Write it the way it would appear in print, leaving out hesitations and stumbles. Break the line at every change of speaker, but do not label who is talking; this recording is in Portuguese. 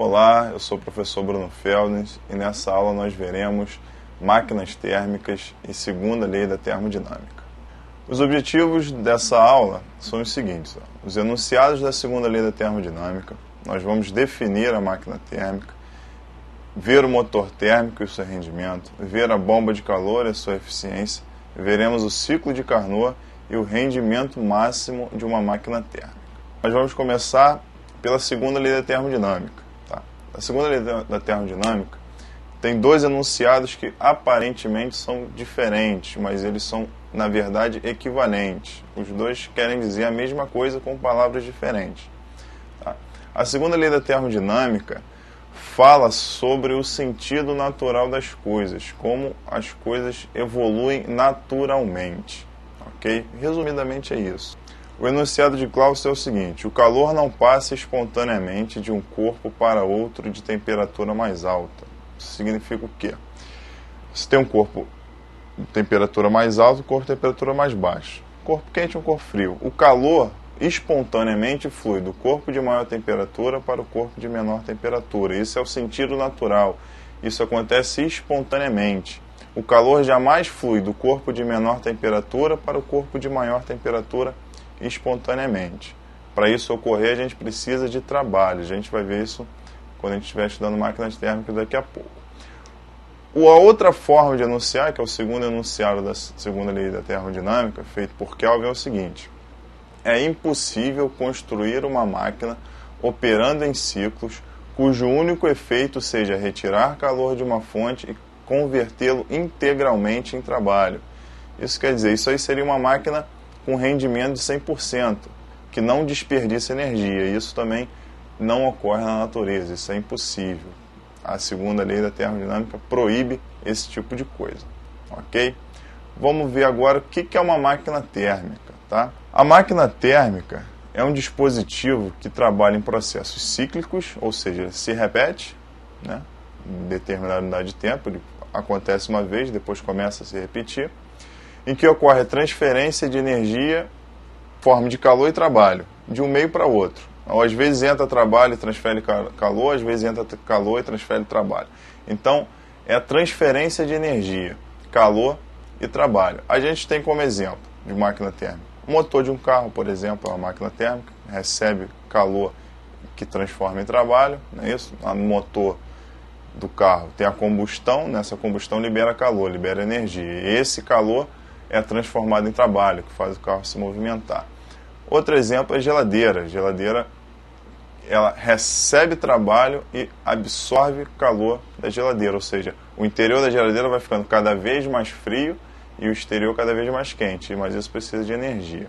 Olá, eu sou o professor Bruno Feldens e nessa aula nós veremos máquinas térmicas e segunda lei da termodinâmica. Os objetivos dessa aula são os seguintes: os enunciados da segunda lei da termodinâmica, nós vamos definir a máquina térmica, ver o motor térmico e o seu rendimento, ver a bomba de calor e a sua eficiência, veremos o ciclo de Carnot e o rendimento máximo de uma máquina térmica. Nós vamos começar pela segunda lei da termodinâmica. Tá? A segunda lei da termodinâmica tem dois enunciados que aparentemente são diferentes, mas eles são, na verdade, equivalentes. Os dois querem dizer a mesma coisa com palavras diferentes. Tá? A segunda lei da termodinâmica fala sobre o sentido natural das coisas, como as coisas evoluem naturalmente. Ok? Resumidamente é isso. O enunciado de Clausius é o seguinte: o calor não passa espontaneamente de um corpo para outro de temperatura mais alta. Isso significa o quê? Você tem um corpo de temperatura mais alta e um corpo de temperatura mais baixa. Um corpo quente e um corpo frio. O calor espontaneamente flui do corpo de maior temperatura para o corpo de menor temperatura. Isso é o sentido natural. Isso acontece espontaneamente. O calor jamais flui do corpo de menor temperatura para o corpo de maior temperatura espontaneamente. Para isso ocorrer, a gente precisa de trabalho. A gente vai ver isso quando a gente estiver estudando máquinas térmicas daqui a pouco. A outra forma de enunciar, que é o segundo enunciado da segunda lei da termodinâmica, feito por Kelvin, é o seguinte: é impossível construir uma máquina operando em ciclos cujo único efeito seja retirar calor de uma fonte e convertê-lo integralmente em trabalho. Isso quer dizer, isso aí seria uma máquina com rendimento de 100%, que não desperdiça energia. Isso também não ocorre na natureza, isso é impossível. A segunda lei da termodinâmica proíbe esse tipo de coisa. Ok? Vamos ver agora o que é uma máquina térmica. Tá? A máquina térmica é um dispositivo que trabalha em processos cíclicos, ou seja, se repete, né, em determinada unidade de tempo, ele acontece uma vez, depois começa a se repetir, em que ocorre a transferência de energia em forma de calor e trabalho, de um meio para outro. Ou, às vezes entra trabalho e transfere calor, às vezes entra calor e transfere trabalho. Então, é a transferência de energia, calor e trabalho. A gente tem como exemplo de máquina térmica o motor de um carro, por exemplo, é uma máquina térmica, recebe calor que transforma em trabalho, não é isso? No motor do carro tem a combustão, nessa combustão libera calor, libera energia. E esse calor é transformado em trabalho, que faz o carro se movimentar. Outro exemplo é a geladeira. A geladeira, ela recebe trabalho e absorve calor da geladeira, ou seja, o interior da geladeira vai ficando cada vez mais frio e o exterior cada vez mais quente, mas isso precisa de energia.